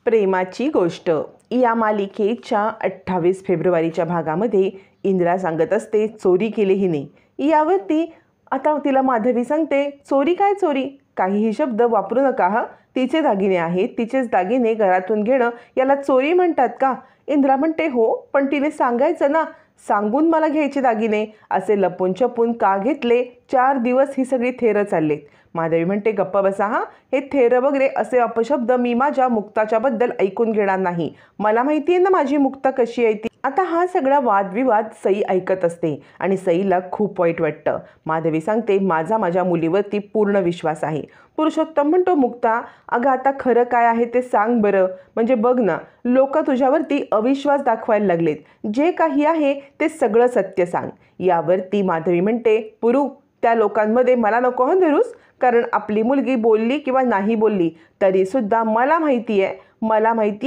प्रेमाची गोष्ट या मालिकेच्या 28 फेब्रुवारीच्या भागामध्ये इंदिरा सांगत असते चोरी केली हिने. यावरती आता तिला माधवी सांगते चोरी काय चोरी, काहीही शब्द वापरू नका हा, तिचे दागिने आहेत, तिचेच दागिने घरातून घेणं याला चोरी म्हणतात का? इंदिरा म्हणते हो, पण तिने सांगायचं ना, सांगून मला घ्यायचे दागिने, असे लपून छपून का घेतले? 4 दिवस ही सगळी थेरं चाललेत. माधवी म्हणते गप्प बसा हा, हे थेरं वगैरे असे अपशब्द मी माझ्या मुक्ताच्या बद्दल ऐकून घेणार नाही. मला माहिती आहे ना माझी मुक्ता कशी आहे ती. आता हा सगळा वादविवाद सई ऐकत असते आणि सईला खूप वाईट वाटतं. माधवी सांगते माझ्या मुलीवरती पूर्ण विश्वास आहे. पुरुषोत्तम म्हणतो मुक्ता अगं आता खरं काय आहे ते सांग बरं, म्हणजे बघ ना लोक तुझ्यावरती अविश्वास दाखवायला लागलेत, जे काही आहे ते सगळं सत्य सांग. यावरती माधवी म्हणते पुरू त्या लोकांमध्ये मला नको हं धरूस, कारण आपली मुलगी बोलली किंवा नाही बोलली तरीसुद्धा मला माहिती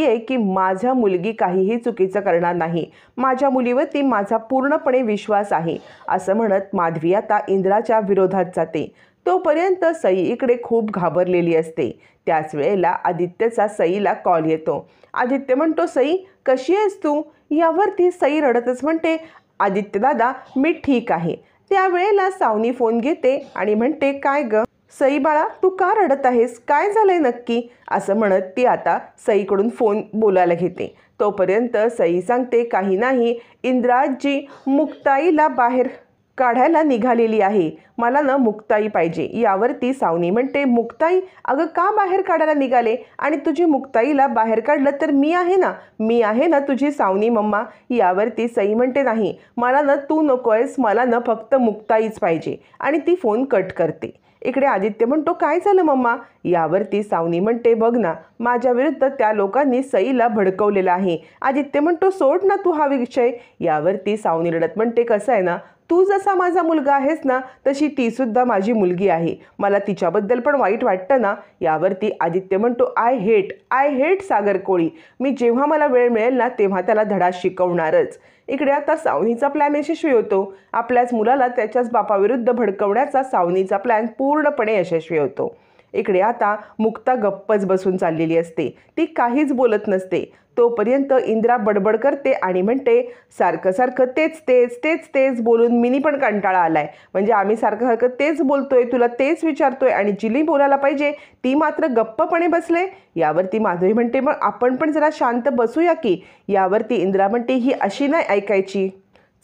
आहे की माझ्या मुलगी काहीही चुकीचं करणार नाही. माझ्या मुलीवरती माझा पूर्णपणे विश्वास आहे. असं म्हणत माधवी आता इंदिराच्या विरोधात जाते. तोपर्यंत सई इकडे खूप घाबरलेली असते. त्याच वेळेला आदित्यचा सईला कॉल येतो. आदित्य म्हणतो सई कशी आहेस तू? यावरती सई रडतच म्हणते आदित्य दादा मी ठीक आहे. त्यावेळेला सावनी फोन घेते आणि म्हणते काय ग सई बाळा तू का रडत आहेस, काय झालंय नक्की? असं म्हणत ती आता सईकडून फोन बोलायला घेते. तोपर्यंत सई सांगते काही नाही, इंदिराजी मुक्ताईला बाहेर काढायला निघालेली आहे, मला ना मुक्ताई पाहिजे. यावरती सावनी म्हणते मुक्ताई अगं का बाहेर काढायला निघाले, आणि तुझी मुक्ताईला बाहेर काढलं तर मी आहे ना तुझी सावनी मम्मा. यावरती सई म्हणते नाही मला ना तू नको आहेस, मला ना फक्त मुक्ताईच पाहिजे, आणि ती फोन कट करते. इकडे आदित्य म्हणतो काय झालं मम्मा? यावरती सावनी म्हणते बघ ना माझ्या विरुद्ध त्या लोकांनी सईला भडकवलेलं आहे. आदित्य म्हणतो सोड ना तू हा विषय. यावरती सावनी रडत म्हणते कसं आहे ना, तू जसा माझा मुलगा आहेस ना तशी तीसुद्धा माझी मुलगी आहे, मला तिच्याबद्दल पण वाईट वाटतं ना. यावरती आदित्य म्हणतो आय हेट सागर कोळी, मी जेव्हा मला वेळ मिळेल ना तेव्हा त्याला धडा शिकवणारच. इकडे आता सावनीचा प्लॅन यशस्वी होतो. आपल्याच मुलाला त्याच्याच बापाविरुद्ध भडकवण्याचा सावनीचा प्लॅन पूर्णपणे यशस्वी होतो. इकडे आता मुक्ता गप्पच बसून चाललेली असते, ती काहीच बोलत नसते. तोपर्यंत इंदिरा बडबड करते आणि म्हणते सारखं तेच बोलून मिनी पण कंटाळा आलाय, म्हणजे आम्ही सारखं तेच बोलतोय, तुला तेच विचारतोय, आणि जिली बोलायला पाहिजे ती मात्र गप्पपणे बसले. यावरती माधवी म्हणते मग आपण पण जरा शांत बसूया की. यावरती इंदिरा म्हणते ही अशी नाही ऐकायची,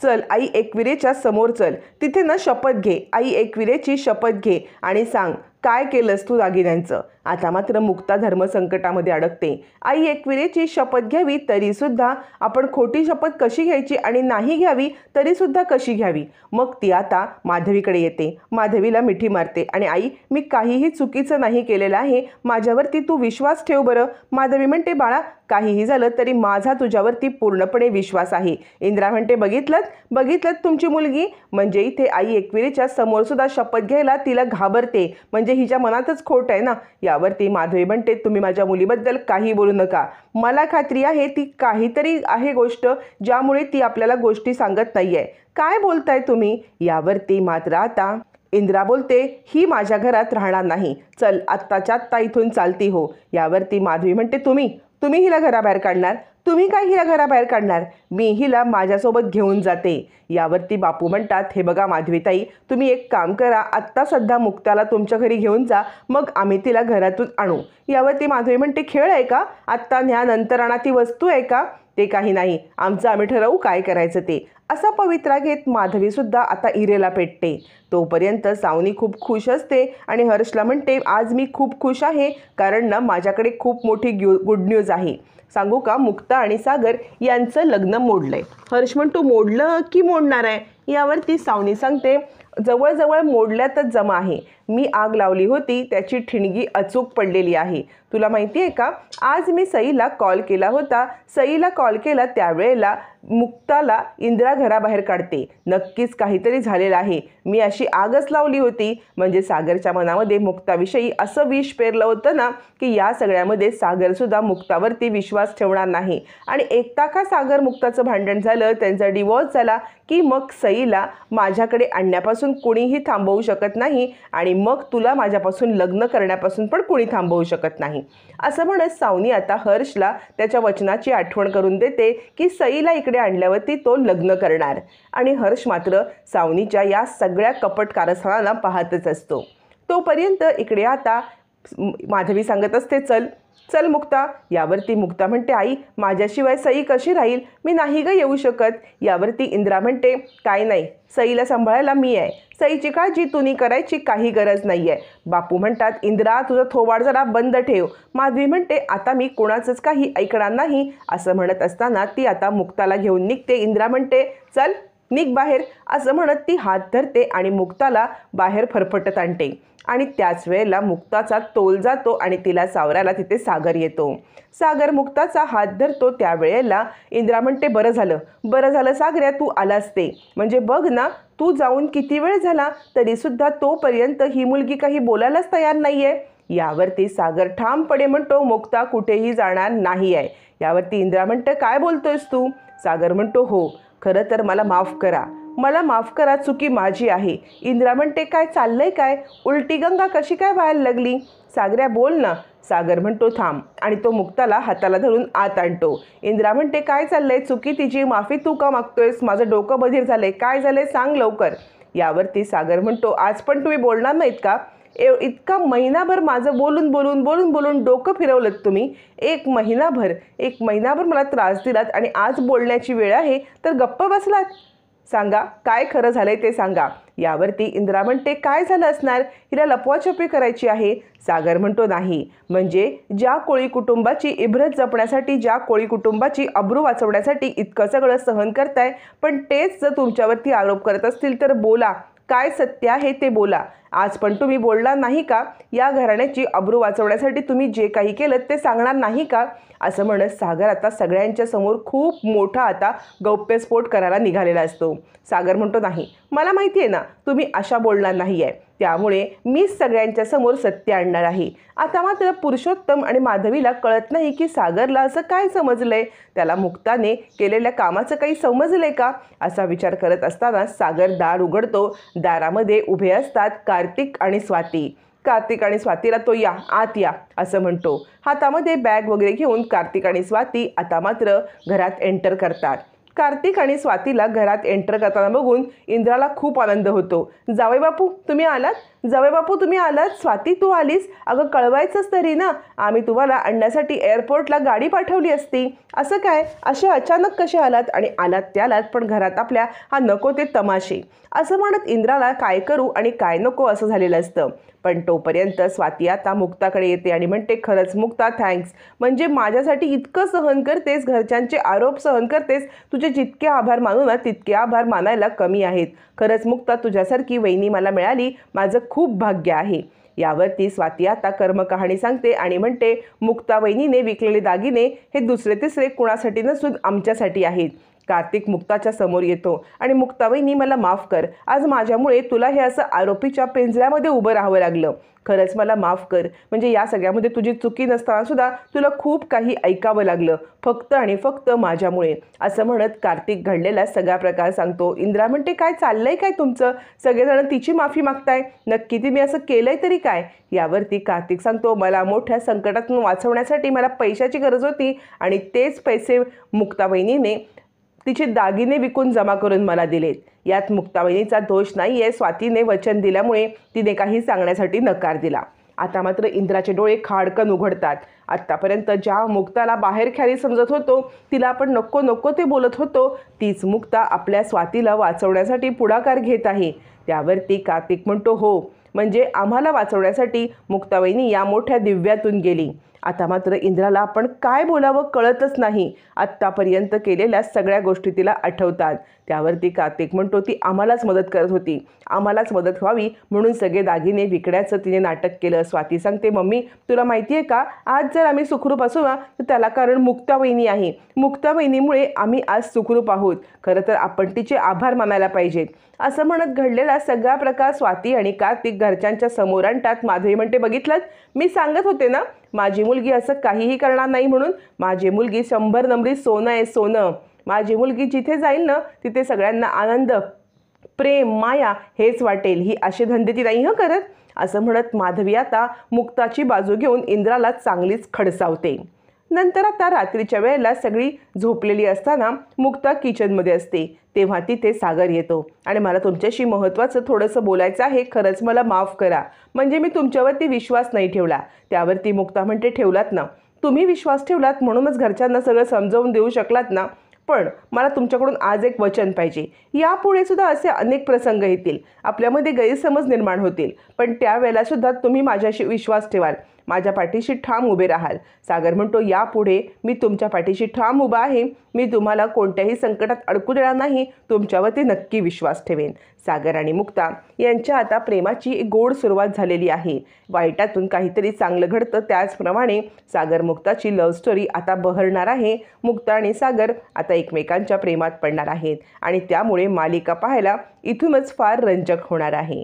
चल आई एकविरेच्या समोर चल, तिथे ना शपथ घे, आई एकविरेची शपथ घे आणि सांग काय केलंस तू दागिन्यांचं. आता मात्र मुक्ता धर्मसंकटामध्ये अडकते. आई एकविरेची शपथ घ्यावी तरीसुद्धा आपण खोटी शपथ कशी घ्यायची, आणि नाही घ्यावी तरीसुद्धा कशी घ्यावी. मग ती आता माधवीकडे येते, माधवीला मिठी मारते आणि आई मी काहीही चुकीचं नाही केलेलं आहे, माझ्यावरती तू विश्वास ठेव बरं. माधवी म्हणते बाळा काहीही झालं तरी माझा तुझ्यावरती पूर्णपणे विश्वास आहे. इंदिरा म्हणते बघितलं तुमची मुलगी, म्हणजे इथे आई एकविरेच्या समोरसुद्धा शपथ घ्यायला तिला घाबरते, म्हणजे हिच्या मनातच खोट आहे ना. यावरती माधवी म्हणते तुम्ही माझ्या मुलीबद्दल काही बोलू नका, मला खात्री आहे ती काहीतरी आहे गोष्ट ज्यामुळे ती आपल्याला गोष्टी सांगत नाहीये. काय बोलताय तुम्ही? यावरती मात्र आता इंदिरा बोलते ही माझ्या घरात राहणार नाही, चल आत्ताच्या आत्ता इथून चालती हो. यावरती माधवी म्हणते तुम्ही हिला घराबाहेर काढणार? तुम्ही काय हिला घराबाहेर काढणार? मी हिला माझ्यासोबत घेऊन जाते. यावरती बापू म्हणतात हे बघा माधवीताई तुम्ही एक काम करा, आत्ता सध्या मुक्ताला तुमच्या घरी घेऊन जा, मग आम्ही तिला घरातून आणू. यावरती माधवी म्हणते खेळ आहे का? आत्ता न्या नंतर आणा ती वस्तू आहे का? ते काही नाही, आमचं आम्ही ठरवू काय करायचं ते. असा पवित्रा घेत माधवीसुद्धा आता इरेला पेटते. तोपर्यंत सावनी खूप खुश असते आणि हर्षला म्हणते आज मी खूप खुश आहे, कारण ना माझ्याकडे खूप मोठी गुड न्यूज आहे. सांगू का, मुक्ता आणि सागर यांचं लग्न मोडलंय. हर्ष म्हणतो मोडलं की मोडणार आहे? यावरती सावनी सांगते जवळजवळ मोडल्यातच जमा आहे, मी आग लावली होती त्याची ठिणगी अचूक पडलेली आहे. तुला माहिती आहे का, आज मी सईला कॉल केला होता, सईला कॉल केला त्यावेळेला मुक्ताला इंदिरा घराबाहेर काढते. नक्कीच काहीतरी झालेलं आहे. मी अशी आगच लावली होती. म्हणजे सागरच्या मनामध्ये मुक्ताविषयी असं विष पेरलं होतं ना की या सगळ्यामध्ये सागरसुद्धा मुक्तावरती विश्वास ठेवणार नाही. आणि एकदा का सागर मुक्ताचं भांडण झालं, त्यांचा डिवॉर्स झाला की मग सईला माझ्याकडे आणण्यापासून कुणीही थांबवू शकत नाही आणि मग तुला माझ्यापासून लग्न करण्यापासून पण कुणी थांबवू शकत नाही. असं म्हणत सावनी आता हर्षला त्याच्या वचनाची आठवण करून देते की सईला इकडे आणल्यावरती तो लग्न करणार. आणि हर्ष मात्र सावनीच्या या सगळ्या कपट कारस्थानाला पाहतच असतो. तोपर्यंत इकडे आता माधवी सांगत असते, चल चल मुक्ता. यावरती मुक्ता म्हणते, आई माझ्याशिवाय सई कशी राहील, मी नाही ग येऊ शकत. यावरती इंदिरा म्हणते, काय नाही, सईला सांभाळायला मी आहे. सईची काळजी तुनी करायची काही गरज नाही आहे. बापू म्हणतात, इंदिरा तुझं थोबाड जरा बंद ठेव. माधवी म्हणते, आता मी कोणाचंच काही ऐकणार नाही. असं म्हणत असताना ती आता मुक्ताला घेऊन निघते. इंदिरा म्हणते, चल निघ बाहेर. असं म्हणत ती हात धरते आणि मुक्ताला बाहेर फरफटत आणते. आणि त्याच वेळेला मुक्ताचा तोल जातो आणि तिला सावरायला तिथे सागर येतो. सागर मुक्ताचा हात धरतो. त्यावेळेला इंदिरा म्हणते, बरं झालं सागऱ्या तू आलास ते. म्हणजे बघ ना, तू जाऊन किती वेळ झाला तरीसुद्धा तोपर्यंत ही मुलगी काही बोलायलाच तयार नाही आहे. यावरती सागर ठामपणे म्हणतो, मुक्ता कुठेही जाणार नाही आहे. यावरती इंदिरा म्हणते, काय बोलतोयस तू? सागर म्हणतो, हो, खरं तर मला माफ करा, चुकी माझी आहे. इंदिरा म्हणते, काय चाललंय काय? उलटी गंगा कशी काय व्हायला लागली? सागऱ्या बोल ना. सागर म्हणतो, थांब. आणि तो मुक्ताला हाताला धरून आत आणतो. इंदिरा म्हणते, काय चाललंय? चुकी तिची, माफी तू का मागतोयस? माझं डोकं बधीर झालंय, काय झालंय सांग लवकर. यावरती सागर म्हणतो, आज पण तुम्ही बोलणार नाहीत का? इतका महिनाभर माझं बोलून डोकं फिरवलं तुम्ही. एक महिनाभर मला त्रास दिलात आणि आज बोलण्याची वेळ आहे तर गप्प बसलात. सांगा काय खरं झालंय ते सांगा. यावरती इंदिरा म्हणते, काय झालं असणार? हिला लपवाछपवी करायची आहे. सागर म्हणतो, नाही, म्हणजे ज्या कोळी कुटुंबाची इब्रत जपण्यासाठी, ज्या कोळी कुटुंबाची अब्रू वाचवण्यासाठी इतकं सगळं सहन करताय, पण तेच जर तुमच्यावरती आरोप करत असतील तर बोला, काय सत्य आहे ते बोला. आज पण तुम्ही बोलणार नाही का? या घराण्याची अब्रू वाचवण्यासाठी तुम्ही जे काही केलं ते सांगणार नाही का? असं म्हणत सागर आता सगळ्यांच्या समोर खूप मोठा आता गौप्यस्फोट करायला निघालेला असतो. सागर म्हणतो, नाही, मला माहिती आहे ना तुम्ही अशा बोलणार नाही आहे, त्यामुळे मीच सगळ्यांच्या समोर सत्य आणणार आहे. आता मात्र पुरुषोत्तम आणि माधवीला कळत नाही की सागरला असं काय समजलंय, त्याला मुक्ताने केलेल्या कामाचं काही समजलंय का? असा विचार करत असताना सागर दार उघडतो. दारामध्ये उभे असतात कार्तिक आणि स्वातीला तो या आत या असं म्हणतो. हातामध्ये बॅग वगैरे घेऊन कार्तिक आणि स्वाती आता मात्र घरात एंटर करतात. कार्तिक आणि स्वातीला घरात एंटर करताना बघून इंदिराला खूप आनंद होतो. जावई बापू तुम्ही आलात. स्वाती तू आलीस? अगं कळवायचंच तरी ना, आम्ही तुम्हाला आणण्यासाठी एअरपोर्टला गाडी पाठवली असती. असं काय, असे अचानक कसे आलात? आणि आलात त्यालात पण घरात आपल्या हा नको ते तमाशे. असं म्हणत इंदिराला काय करू आणि काय नको असं झालेलं असतं. पण तोपर्यंत स्वाती आता मुक्ताकडे येते आणि म्हणते, खरंच मुक्ता थँक्स. म्हणजे माझ्यासाठी इतकं सहन करतेस, घरच्यांचे आरोप सहन करतेस. तुझे जितके आभार मानू ना तितके आभार मानायला कमी आहेत. खरंच मुक्ता तुझ्यासारखी वहिनी मला मिळाली, माझं खूप भाग्य आहे. यावरती स्वाती आता कर्मकहाणी सांगते आणि म्हणते, मुक्ता वहिनीने विकलेले दागिने हे दुसरे तिसरे कुणासाठी नसून आमच्यासाठी आहेत. कार्तिक मुक्ताच्या समोर येतो आणि मुक्ता वहिनी मला माफ कर, आज माझ्यामुळे तुला हे असं आरोपीच्या पिंजऱ्यामध्ये उभं राहावं लागलं. खरंच मला माफ कर. म्हणजे या सगळ्यामध्ये तुझी चुकी नसताना सुद्धा तुला खूप काही ऐकावं लागलं, फक्त आणि फक्त माझ्यामुळे. असं म्हणत कार्तिक घडलेला सगळा प्रकार सांगतो. इंदिरा म्हणते, काय चाललंय काय तुमचं? सगळेजण तिची माफी मागताय, नक्की तुम्ही असं केलंय तरी काय? यावरती कार्तिक सांगतो, मला मोठ्या संकटातून वाचवण्यासाठी मला पैशाची गरज होती आणि तेच पैसे मुक्ता वहिनीने तिचे दागिने विकून जमा करून मला दिलेत. यात मुक्तावहिनीचा दोष नाही आहे. स्वातीने वचन दिल्यामुळे तिने काही सांगण्यासाठी नकार दिला. आता मात्र इंदिराचे डोळे खाडकन उघडतात. आत्तापर्यंत ज्या मुक्ताला बाहेर ख्याली समजत होतो, तिला आपण नको ते बोलत होतो, तीच मुक्ता आपल्या स्वातीला वाचवण्यासाठी पुढाकार घेत आहे. त्यावरती कार्तिक म्हणतो, हो, म्हणजे आम्हाला वाचवण्यासाठी मुक्तावहिनी या मोठ्या दिव्यातून गेली आता मात्र इंद्राला आपण काय बोलावं कळतच नाही. आत्तापर्यंत केलेल्या सगळ्या गोष्टी तिला आठवतात. त्यावरती कार्तिक म्हणतो ती आम्हालाच मदत करत होती, आम्हालाच मदत व्हावी म्हणून सगळे दागिने विकण्याचं तिने नाटक केलं. स्वाती सांगते, मम्मी तुला माहिती आहे का, आज जर आम्ही सुखरूप असू ना तर त्याला कारण मुक्ता वहिनी आहे. मुक्ता वहिनीमुळे आम्ही आज सुखरूप आहोत. खरं तर आपण तिचे आभार मानायला पाहिजेत. असं म्हणत घडलेला सगळा प्रकार स्वाती आणि कार्तिक घरच्यांच्या समोर आणतात. माधवी म्हणते, बघितलं मी सांगत होते ना माझी मुलगी असं काहीही करणार नाही म्हणून. माझी मुलगी 100 नंबरी सोनं आहे, सोनं. माझी मुलगी जिथे जाईल ना तिथे सगळ्यांना आनंद, प्रेम, माया हेच वाटेल. ही असे धंदे ती नाही करत. असं म्हणत माधवी आता मुक्ताची बाजू घेऊन इंद्राला चांगलीच खडसावते. नंतर आता रात्रीच्या वेळेला सगळी झोपलेली असताना मुक्ता किचनमध्ये असते. तेव्हा तिथे सागर येतो आणि मला तुमच्याशी महत्त्वाचं थोडंसं बोलायचं आहे, खरंच मला माफ करा. म्हणजे मी तुमच्यावरती विश्वास नाही ठेवला. त्यावरती मुक्ता म्हणते, ठेवलात ना, तुम्ही विश्वास ठेवलात म्हणूनच घरच्यांना सगळं समजावून देऊ शकलात ना. पण मला तुमच्याकडून आज एक वचन पाहिजे. यापुढे सुद्धा असे अनेक प्रसंग येतील, आपल्यामध्ये गैरसमज निर्माण होतील, पण त्यावेळेला सुद्धा तुम्ही माझ्याशी विश्वास ठेवाल, माझ्या पाठीशी ठाम उभे राहाल. सागर म्हणतो, यापुढे मी तुमच्या पाठीशी ठाम उभा आहे. मी तुम्हाला कोणत्याही संकटात अडकू देणार नाही. तुमच्यावरती नक्की विश्वास ठेवेन. सागर आणि मुक्ता यांच्या आता प्रेमाची एक गोड सुरुवात झालेली आहे. वाईटातून काहीतरी चांगलं घडतं त्याचप्रमाणे सागर मुक्ताची लव्ह स्टोरी आता बहरणार आहे. मुक्ता आणि सागर आता एकमेकांच्या प्रेमात पडणार आहेत आणि त्यामुळे मालिका पाहायला इथूनच फार रंजक होणार आहे.